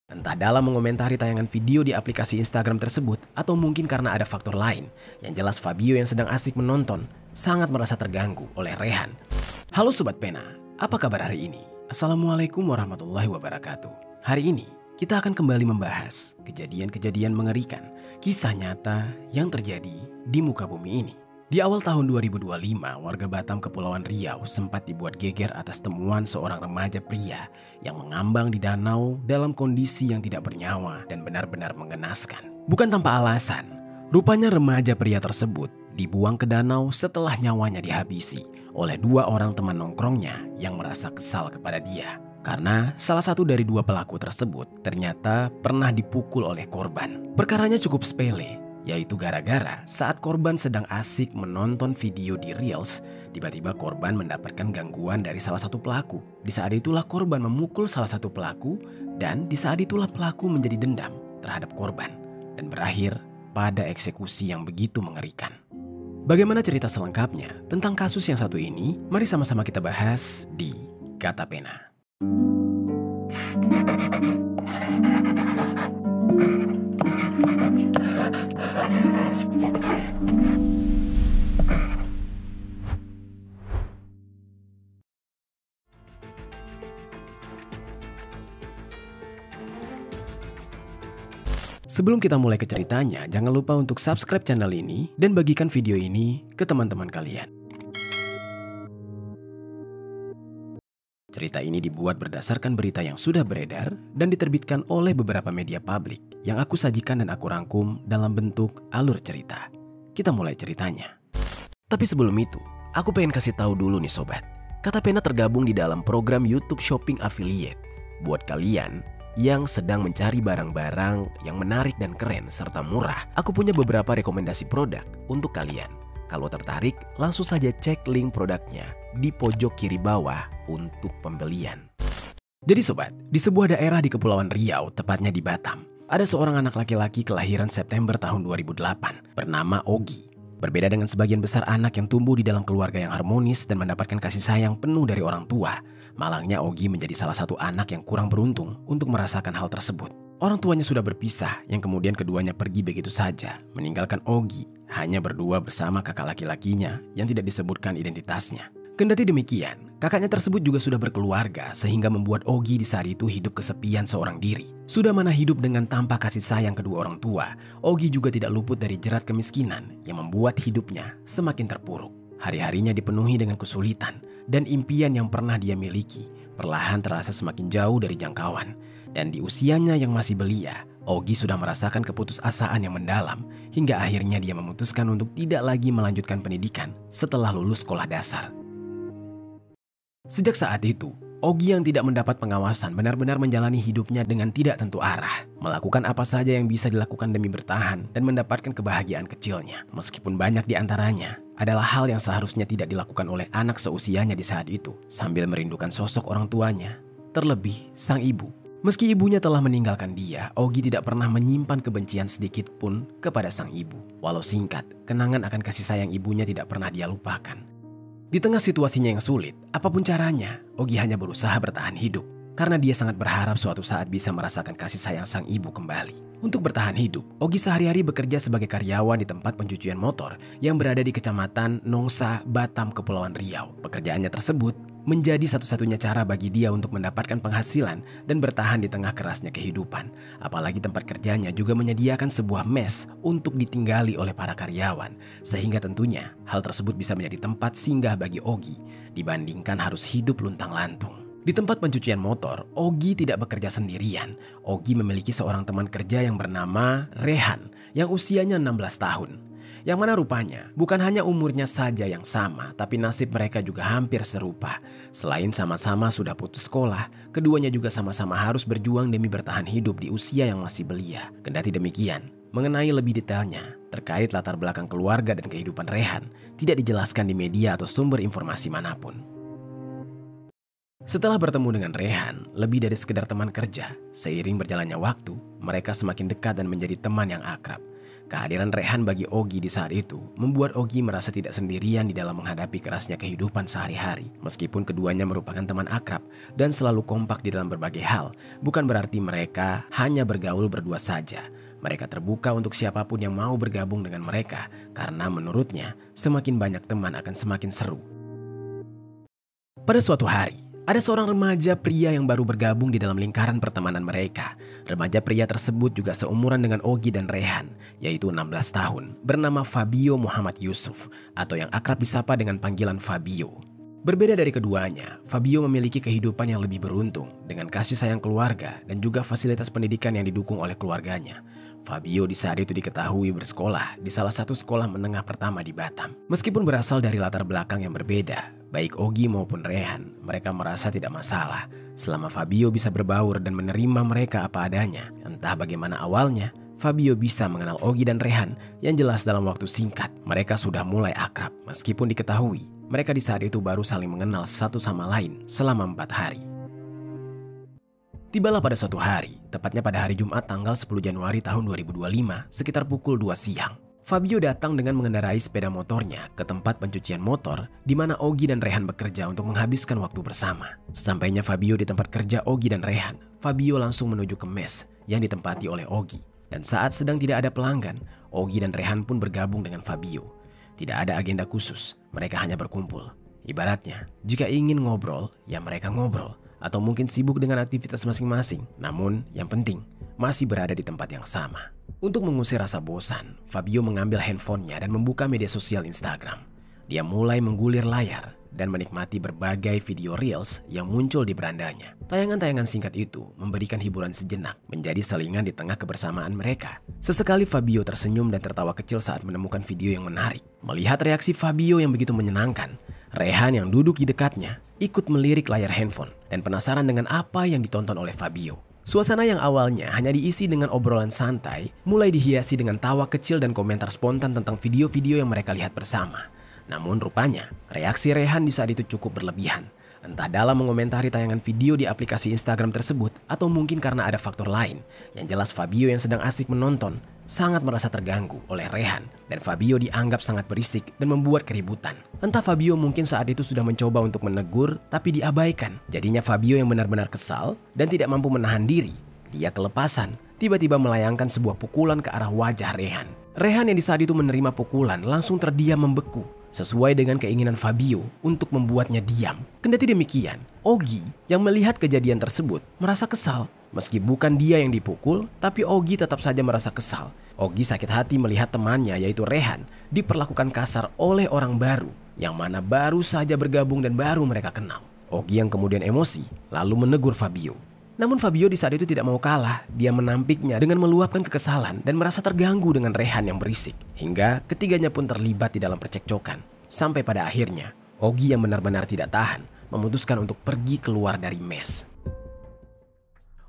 Entah dalam mengomentari tayangan video di aplikasi Instagram tersebut atau mungkin karena ada faktor lain, yang jelas Fabio yang sedang asik menonton sangat merasa terganggu oleh Rehan. Halo Sobat Pena, apa kabar hari ini? Assalamualaikum warahmatullahi wabarakatuh. Hari ini kita akan kembali membahas kejadian-kejadian mengerikan, kisah nyata yang terjadi di muka bumi ini. Di awal tahun 2025, warga Batam Kepulauan Riau sempat dibuat geger atas temuan seorang remaja pria yang mengambang di danau dalam kondisi yang tidak bernyawa dan benar-benar mengenaskan. Bukan tanpa alasan, rupanya remaja pria tersebut dibuang ke danau setelah nyawanya dihabisi oleh dua orang teman nongkrongnya yang merasa kesal kepada dia. Karena salah satu dari dua pelaku tersebut ternyata pernah dipukul oleh korban. Perkaranya cukup sepele, yaitu gara-gara saat korban sedang asik menonton video di Reels, tiba-tiba korban mendapatkan gangguan dari salah satu pelaku. Di saat itulah korban memukul salah satu pelaku dan di saat itulah pelaku menjadi dendam terhadap korban dan berakhir pada eksekusi yang begitu mengerikan. Bagaimana cerita selengkapnya tentang kasus yang satu ini? Mari sama-sama kita bahas di Kata Pena. Sebelum kita mulai ke ceritanya, jangan lupa untuk subscribe channel ini dan bagikan video ini ke teman-teman kalian. Cerita ini dibuat berdasarkan berita yang sudah beredar dan diterbitkan oleh beberapa media publik yang aku sajikan dan aku rangkum dalam bentuk alur cerita. Kita mulai ceritanya. Tapi sebelum itu, aku pengen kasih tahu dulu nih sobat. Kata Pena tergabung di dalam program YouTube Shopping Affiliate. Buat kalian yang sedang mencari barang-barang yang menarik dan keren serta murah, aku punya beberapa rekomendasi produk untuk kalian. Kalau tertarik, langsung saja cek link produknya di pojok kiri bawah untuk pembelian. Jadi sobat, di sebuah daerah di Kepulauan Riau, tepatnya di Batam, ada seorang anak laki-laki kelahiran September tahun 2008 bernama Ogi. Berbeda dengan sebagian besar anak yang tumbuh di dalam keluarga yang harmonis dan mendapatkan kasih sayang penuh dari orang tua, malangnya Ogi menjadi salah satu anak yang kurang beruntung untuk merasakan hal tersebut. Orang tuanya sudah berpisah, yang kemudian keduanya pergi begitu saja, meninggalkan Ogi hanya berdua bersama kakak laki-lakinya yang tidak disebutkan identitasnya. Kendati demikian, kakaknya tersebut juga sudah berkeluarga sehingga membuat Ogi di saat itu hidup kesepian seorang diri. Sudah mana hidup dengan tanpa kasih sayang kedua orang tua, Ogi juga tidak luput dari jerat kemiskinan yang membuat hidupnya semakin terpuruk. Hari-harinya dipenuhi dengan kesulitan dan impian yang pernah dia miliki perlahan terasa semakin jauh dari jangkauan. Dan di usianya yang masih belia, Ogi sudah merasakan keputusasaan yang mendalam hingga akhirnya dia memutuskan untuk tidak lagi melanjutkan pendidikan setelah lulus sekolah dasar. Sejak saat itu, Ogi yang tidak mendapat pengawasan benar-benar menjalani hidupnya dengan tidak tentu arah, melakukan apa saja yang bisa dilakukan demi bertahan dan mendapatkan kebahagiaan kecilnya. Meskipun banyak di antaranya adalah hal yang seharusnya tidak dilakukan oleh anak seusianya di saat itu, sambil merindukan sosok orang tuanya, terlebih sang ibu. Meski ibunya telah meninggalkan dia, Ogi tidak pernah menyimpan kebencian sedikit pun kepada sang ibu. Walau singkat, kenangan akan kasih sayang ibunya tidak pernah dia lupakan. Di tengah situasinya yang sulit, apapun caranya, Ogi hanya berusaha bertahan hidup. Karena dia sangat berharap suatu saat bisa merasakan kasih sayang sang ibu kembali. Untuk bertahan hidup, Ogi sehari-hari bekerja sebagai karyawan di tempat pencucian motor yang berada di Kecamatan Nongsa, Batam, Kepulauan Riau. Pekerjaannya tersebut menjadi satu-satunya cara bagi dia untuk mendapatkan penghasilan dan bertahan di tengah kerasnya kehidupan. Apalagi tempat kerjanya juga menyediakan sebuah mes untuk ditinggali oleh para karyawan, sehingga tentunya hal tersebut bisa menjadi tempat singgah bagi Ogi dibandingkan harus hidup luntang-lantung. Di tempat pencucian motor, Ogi tidak bekerja sendirian. Ogi memiliki seorang teman kerja yang bernama Rehan yang usianya 16 tahun. Yang mana rupanya bukan hanya umurnya saja yang sama, tapi nasib mereka juga hampir serupa. Selain sama-sama sudah putus sekolah, keduanya juga sama-sama harus berjuang demi bertahan hidup di usia yang masih belia. Kendati demikian, mengenai lebih detailnya terkait latar belakang keluarga dan kehidupan Rehan tidak dijelaskan di media atau sumber informasi manapun. Setelah bertemu dengan Rehan, lebih dari sekedar teman kerja, seiring berjalannya waktu, mereka semakin dekat dan menjadi teman yang akrab. Kehadiran Rehan bagi Ogi di saat itu membuat Ogi merasa tidak sendirian di dalam menghadapi kerasnya kehidupan sehari-hari. Meskipun keduanya merupakan teman akrab dan selalu kompak di dalam berbagai hal, bukan berarti mereka hanya bergaul berdua saja. Mereka terbuka untuk siapapun yang mau bergabung dengan mereka karena menurutnya semakin banyak teman akan semakin seru. Pada suatu hari, ada seorang remaja pria yang baru bergabung di dalam lingkaran pertemanan mereka. Remaja pria tersebut juga seumuran dengan Ogi dan Rehan, yaitu 16 tahun, bernama Fabio Muhammad Yusuf atau yang akrab disapa dengan panggilan Fabio. Berbeda dari keduanya, Fabio memiliki kehidupan yang lebih beruntung dengan kasih sayang keluarga dan juga fasilitas pendidikan yang didukung oleh keluarganya. Fabio di saat itu diketahui bersekolah di salah satu sekolah menengah pertama di Batam. Meskipun berasal dari latar belakang yang berbeda, baik Ogi maupun Rehan, mereka merasa tidak masalah selama Fabio bisa berbaur dan menerima mereka apa adanya. Entah bagaimana awalnya, Fabio bisa mengenal Ogi dan Rehan yang jelas dalam waktu singkat mereka sudah mulai akrab. Meskipun diketahui mereka di saat itu baru saling mengenal satu sama lain selama 4 hari. Tibalah pada suatu hari, tepatnya pada hari Jumat tanggal 10 Januari tahun 2025 sekitar pukul 2 siang. Fabio datang dengan mengendarai sepeda motornya ke tempat pencucian motor di mana Ogi dan Rehan bekerja untuk menghabiskan waktu bersama. Sesampainya Fabio di tempat kerja Ogi dan Rehan, Fabio langsung menuju ke mes yang ditempati oleh Ogi. Dan saat sedang tidak ada pelanggan, Ogi dan Rehan pun bergabung dengan Fabio. Tidak ada agenda khusus, mereka hanya berkumpul. Ibaratnya, jika ingin ngobrol, ya mereka ngobrol. Atau mungkin sibuk dengan aktivitas masing-masing. Namun, yang penting, masih berada di tempat yang sama. Untuk mengusir rasa bosan, Fabio mengambil handphonenya dan membuka media sosial Instagram. Dia mulai menggulir layar dan menikmati berbagai video reels yang muncul di berandanya. Tayangan-tayangan singkat itu memberikan hiburan sejenak, menjadi selingan di tengah kebersamaan mereka. Sesekali Fabio tersenyum dan tertawa kecil saat menemukan video yang menarik. Melihat reaksi Fabio yang begitu menyenangkan, Rehan yang duduk di dekatnya ikut melirik layar handphone dan penasaran dengan apa yang ditonton oleh Fabio. Suasana yang awalnya hanya diisi dengan obrolan santai, mulai dihiasi dengan tawa kecil dan komentar spontan tentang video-video yang mereka lihat bersama. Namun rupanya, reaksi Rehan di saat itu cukup berlebihan. Entah dalam mengomentari tayangan video di aplikasi Instagram tersebut, atau mungkin karena ada faktor lain. Yang jelas Fabio yang sedang asik menonton, sangat merasa terganggu oleh Rehan. Dan Fabio dianggap sangat berisik dan membuat keributan. Entah Fabio mungkin saat itu sudah mencoba untuk menegur, tapi diabaikan. Jadinya Fabio yang benar-benar kesal dan tidak mampu menahan diri. Dia kelepasan, tiba-tiba melayangkan sebuah pukulan ke arah wajah Rehan. Rehan yang di saat itu menerima pukulan langsung terdiam membeku. Sesuai dengan keinginan Fabio untuk membuatnya diam. Kendati demikian, Ogi yang melihat kejadian tersebut merasa kesal. Meski bukan dia yang dipukul, tapi Ogi tetap saja merasa kesal. Ogi sakit hati melihat temannya yaitu Rehan diperlakukan kasar oleh orang baru yang mana baru saja bergabung dan baru mereka kenal. Ogi yang kemudian emosi lalu menegur Fabio. Namun Fabio di saat itu tidak mau kalah. Dia menampiknya dengan meluapkan kekesalan dan merasa terganggu dengan Rehan yang berisik. Hingga ketiganya pun terlibat di dalam percekcokan. Sampai pada akhirnya, Ogi yang benar-benar tidak tahan memutuskan untuk pergi keluar dari mes.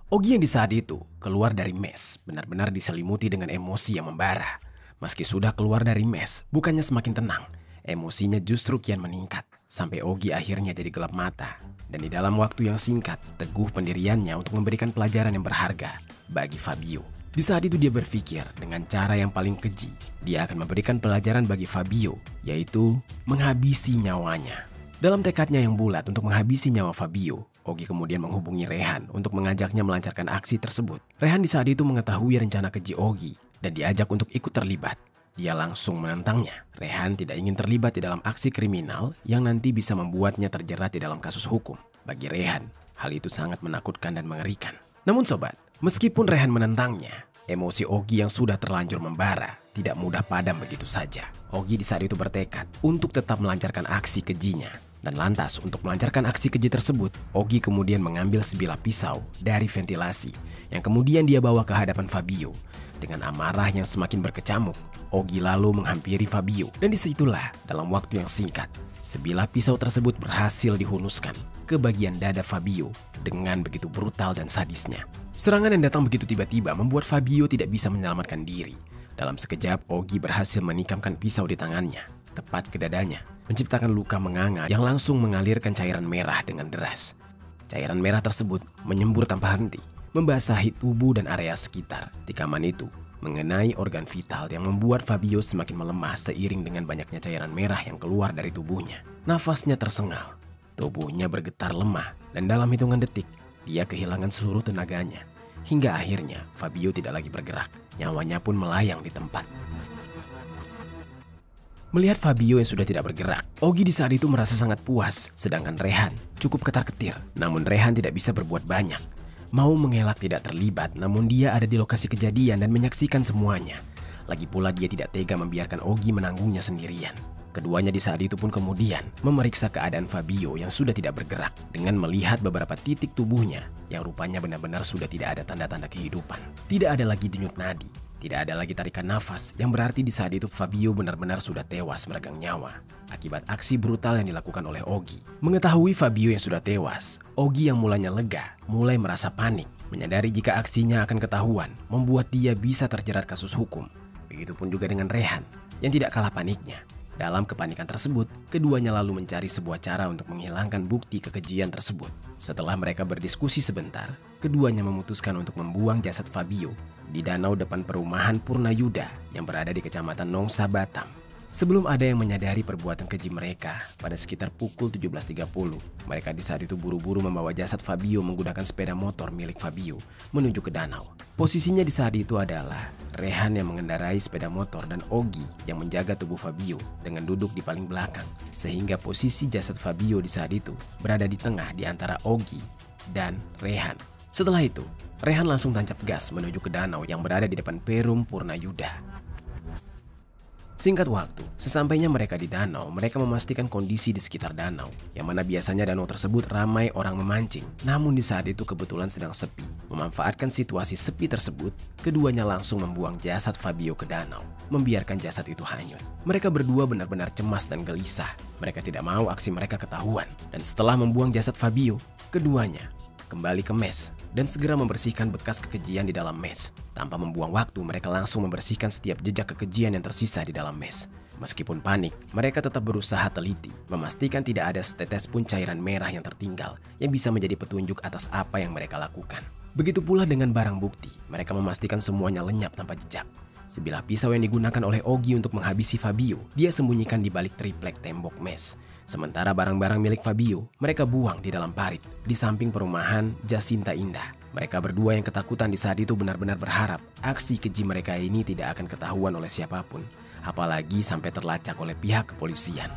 Ogi yang di saat itu keluar dari mes benar-benar diselimuti dengan emosi yang membara. Meski sudah keluar dari mes, bukannya semakin tenang. Emosinya justru kian meningkat. Sampai Ogi akhirnya jadi gelap mata. Dan di dalam waktu yang singkat, teguh pendiriannya untuk memberikan pelajaran yang berharga bagi Fabio. Di saat itu dia berpikir dengan cara yang paling keji. Dia akan memberikan pelajaran bagi Fabio, yaitu menghabisi nyawanya. Dalam tekadnya yang bulat untuk menghabisi nyawa Fabio, Ogi kemudian menghubungi Rehan untuk mengajaknya melancarkan aksi tersebut. Rehan di saat itu mengetahui rencana keji Ogi dan diajak untuk ikut terlibat. Dia langsung menentangnya. Rehan tidak ingin terlibat di dalam aksi kriminal yang nanti bisa membuatnya terjerat di dalam kasus hukum. Bagi Rehan, hal itu sangat menakutkan dan mengerikan. Namun sobat, meskipun Rehan menentangnya, emosi Ogi yang sudah terlanjur membara tidak mudah padam begitu saja. Ogi di saat itu bertekad untuk tetap melancarkan aksi kejinya. Dan lantas untuk melancarkan aksi keji tersebut, Ogi kemudian mengambil sebilah pisau dari ventilasi yang kemudian dia bawa ke hadapan Fabio. Dengan amarah yang semakin berkecamuk, Ogi lalu menghampiri Fabio. Dan disitulah dalam waktu yang singkat, sebilah pisau tersebut berhasil dihunuskan ke bagian dada Fabio dengan begitu brutal dan sadisnya. Serangan yang datang begitu tiba-tiba membuat Fabio tidak bisa menyelamatkan diri. Dalam sekejap, Ogi berhasil menikamkan pisau di tangannya, tepat ke dadanya, menciptakan luka menganga yang langsung mengalirkan cairan merah dengan deras. Cairan merah tersebut menyembur tanpa henti, membasahi tubuh dan area sekitar. Tikaman itu mengenai organ vital yang membuat Fabio semakin melemah seiring dengan banyaknya cairan merah yang keluar dari tubuhnya. Nafasnya tersengal, tubuhnya bergetar lemah, dan dalam hitungan detik, dia kehilangan seluruh tenaganya. Hingga akhirnya Fabio tidak lagi bergerak, nyawanya pun melayang di tempat. Melihat Fabio yang sudah tidak bergerak, Ogi di saat itu merasa sangat puas, sedangkan Rehan cukup ketar-ketir. Namun Rehan tidak bisa berbuat banyak. Mau mengelak tidak terlibat, namun dia ada di lokasi kejadian dan menyaksikan semuanya. Lagi pula dia tidak tega membiarkan Ogi menanggungnya sendirian. Keduanya di saat itu pun kemudian memeriksa keadaan Fabio yang sudah tidak bergerak dengan melihat beberapa titik tubuhnya yang rupanya benar-benar sudah tidak ada tanda-tanda kehidupan. Tidak ada lagi denyut nadi, tidak ada lagi tarikan nafas, yang berarti di saat itu Fabio benar-benar sudah tewas meregang nyawa akibat aksi brutal yang dilakukan oleh Ogi. Mengetahui Fabio yang sudah tewas, Ogi yang mulanya lega mulai merasa panik, menyadari jika aksinya akan ketahuan, membuat dia bisa terjerat kasus hukum. Begitupun juga dengan Rehan yang tidak kalah paniknya. Dalam kepanikan tersebut, keduanya lalu mencari sebuah cara untuk menghilangkan bukti kekejian tersebut. Setelah mereka berdiskusi sebentar, keduanya memutuskan untuk membuang jasad Fabio di danau depan perumahan Purnayuda yang berada di Kecamatan Nongsa, Batam. Sebelum ada yang menyadari perbuatan keji mereka, pada sekitar pukul 17.30, mereka di saat itu buru-buru membawa jasad Fabio menggunakan sepeda motor milik Fabio menuju ke danau. Posisinya di saat itu adalah Rehan yang mengendarai sepeda motor dan Ogi yang menjaga tubuh Fabio dengan duduk di paling belakang, sehingga posisi jasad Fabio di saat itu berada di tengah di antara Ogi dan Rehan. Setelah itu, Rehan langsung tancap gas menuju ke danau yang berada di depan Perum Purnayuda. Singkat waktu, sesampainya mereka di danau, mereka memastikan kondisi di sekitar danau, yang mana biasanya danau tersebut ramai orang memancing. Namun di saat itu kebetulan sedang sepi. Memanfaatkan situasi sepi tersebut, keduanya langsung membuang jasad Fabio ke danau, membiarkan jasad itu hanyut. Mereka berdua benar-benar cemas dan gelisah. Mereka tidak mau aksi mereka ketahuan. Dan setelah membuang jasad Fabio, keduanya kembali ke mes dan segera membersihkan bekas kekejian di dalam mes. Tanpa membuang waktu, mereka langsung membersihkan setiap jejak kekejian yang tersisa di dalam mes. Meskipun panik, mereka tetap berusaha teliti, memastikan tidak ada setetes pun cairan merah yang tertinggal yang bisa menjadi petunjuk atas apa yang mereka lakukan. Begitu pula dengan barang bukti, mereka memastikan semuanya lenyap tanpa jejak. Sebilah pisau yang digunakan oleh Ogi untuk menghabisi Fabio, dia sembunyikan di balik triplek tembok mes. Sementara barang-barang milik Fabio, mereka buang di dalam parit, di samping perumahan Jacinta Indah. Mereka berdua yang ketakutan di saat itu benar-benar berharap aksi keji mereka ini tidak akan ketahuan oleh siapapun, apalagi sampai terlacak oleh pihak kepolisian.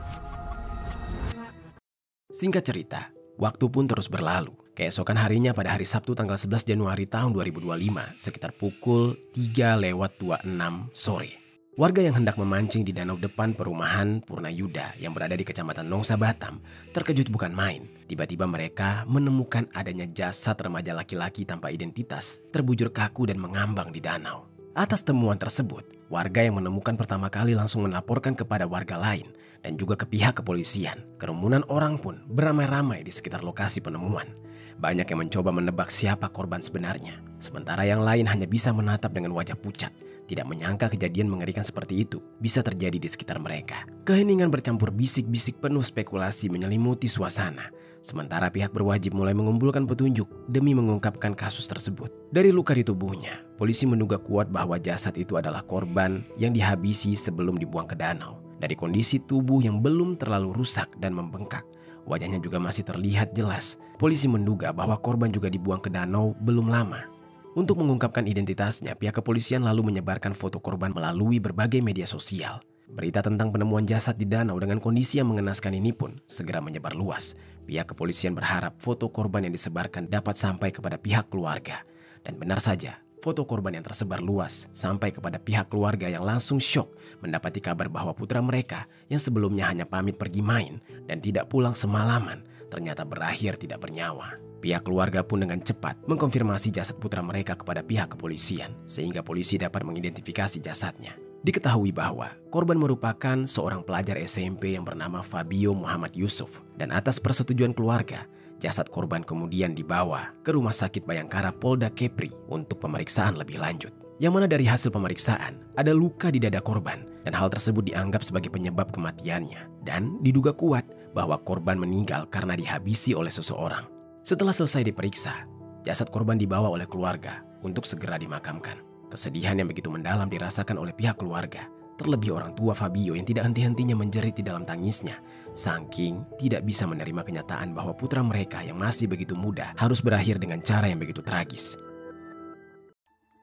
Singkat cerita, waktu pun terus berlalu. Keesokan harinya pada hari Sabtu tanggal 11 Januari tahun 2025, sekitar pukul 3:26 sore. Warga yang hendak memancing di danau depan perumahan Purnayuda yang berada di Kecamatan Nongsa, Batam, terkejut bukan main. Tiba-tiba mereka menemukan adanya jasad remaja laki-laki tanpa identitas, terbujur kaku dan mengambang di danau. Atas temuan tersebut, warga yang menemukan pertama kali langsung melaporkan kepada warga lain dan juga ke pihak kepolisian. Kerumunan orang pun beramai-ramai di sekitar lokasi penemuan. Banyak yang mencoba menebak siapa korban sebenarnya, sementara yang lain hanya bisa menatap dengan wajah pucat, tidak menyangka kejadian mengerikan seperti itu bisa terjadi di sekitar mereka. Keheningan bercampur bisik-bisik penuh spekulasi menyelimuti suasana, sementara pihak berwajib mulai mengumpulkan petunjuk demi mengungkapkan kasus tersebut. Dari luka di tubuhnya, polisi menduga kuat bahwa jasad itu adalah korban yang dihabisi sebelum dibuang ke danau. Dari kondisi tubuh yang belum terlalu rusak dan membengkak, wajahnya juga masih terlihat jelas. Polisi menduga bahwa korban juga dibuang ke danau belum lama. Untuk mengungkapkan identitasnya, pihak kepolisian lalu menyebarkan foto korban melalui berbagai media sosial. Berita tentang penemuan jasad di danau dengan kondisi yang mengenaskan ini pun segera menyebar luas. Pihak kepolisian berharap foto korban yang disebarkan dapat sampai kepada pihak keluarga. Dan benar saja, foto korban yang tersebar luas sampai kepada pihak keluarga yang langsung syok mendapati kabar bahwa putra mereka yang sebelumnya hanya pamit pergi main dan tidak pulang semalaman ternyata berakhir tidak bernyawa. Pihak keluarga pun dengan cepat mengkonfirmasi jasad putra mereka kepada pihak kepolisian sehingga polisi dapat mengidentifikasi jasadnya. Diketahui bahwa korban merupakan seorang pelajar SMP yang bernama Fabio Muhammad Yusuf dan atas persetujuan keluarga, jasad korban kemudian dibawa ke Rumah Sakit Bayangkara Polda Kepri untuk pemeriksaan lebih lanjut. Yang mana dari hasil pemeriksaan ada luka di dada korban dan hal tersebut dianggap sebagai penyebab kematiannya dan diduga kuat bahwa korban meninggal karena dihabisi oleh seseorang. Setelah selesai diperiksa, jasad korban dibawa oleh keluarga untuk segera dimakamkan. Kesedihan yang begitu mendalam dirasakan oleh pihak keluarga. Terlebih orang tua Fabio yang tidak henti-hentinya menjerit di dalam tangisnya. Saking tidak bisa menerima kenyataan bahwa putra mereka yang masih begitu muda harus berakhir dengan cara yang begitu tragis.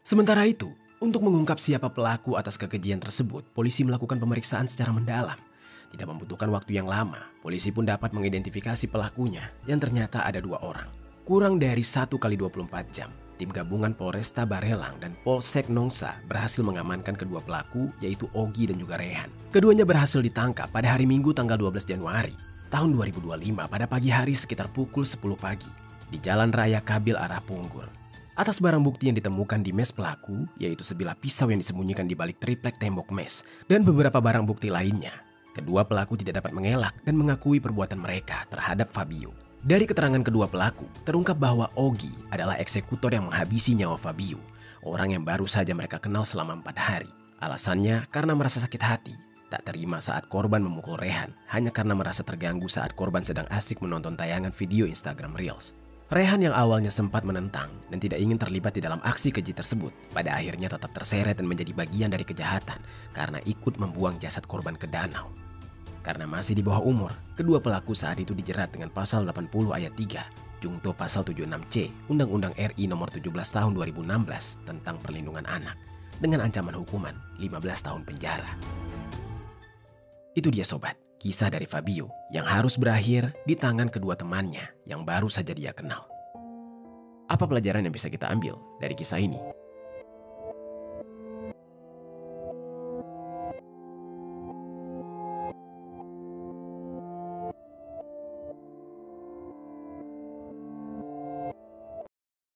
Sementara itu, untuk mengungkap siapa pelaku atas kekejian tersebut, polisi melakukan pemeriksaan secara mendalam. Tidak membutuhkan waktu yang lama, polisi pun dapat mengidentifikasi pelakunya yang ternyata ada 2 orang. Kurang dari 1 kali 24 jam, tim gabungan Polresta Barelang dan Polsek Nongsa berhasil mengamankan kedua pelaku, yaitu Ogi dan juga Rehan. Keduanya berhasil ditangkap pada hari Minggu tanggal 12 Januari tahun 2025 pada pagi hari sekitar pukul 10 pagi di Jalan Raya Kabil arah Punggur. Atas barang bukti yang ditemukan di mes pelaku, yaitu sebilah pisau yang disembunyikan di balik triplek tembok mes dan beberapa barang bukti lainnya, kedua pelaku tidak dapat mengelak dan mengakui perbuatan mereka terhadap Fabio. Dari keterangan kedua pelaku, terungkap bahwa Ogi adalah eksekutor yang menghabisi nyawa Fabio, orang yang baru saja mereka kenal selama 4 hari. Alasannya karena merasa sakit hati, tak terima saat korban memukul Rehan, hanya karena merasa terganggu saat korban sedang asik menonton tayangan video Instagram Reels. Rehan yang awalnya sempat menentang dan tidak ingin terlibat di dalam aksi keji tersebut, pada akhirnya tetap terseret dan menjadi bagian dari kejahatan karena ikut membuang jasad korban ke danau. Karena masih di bawah umur, kedua pelaku saat itu dijerat dengan pasal 80 ayat 3, Jungto pasal 76C, Undang-Undang RI nomor 17 tahun 2016 tentang perlindungan anak, dengan ancaman hukuman 15 tahun penjara. Itu dia sobat, kisah dari Fabio yang harus berakhir di tangan kedua temannya yang baru saja dia kenal. Apa pelajaran yang bisa kita ambil dari kisah ini?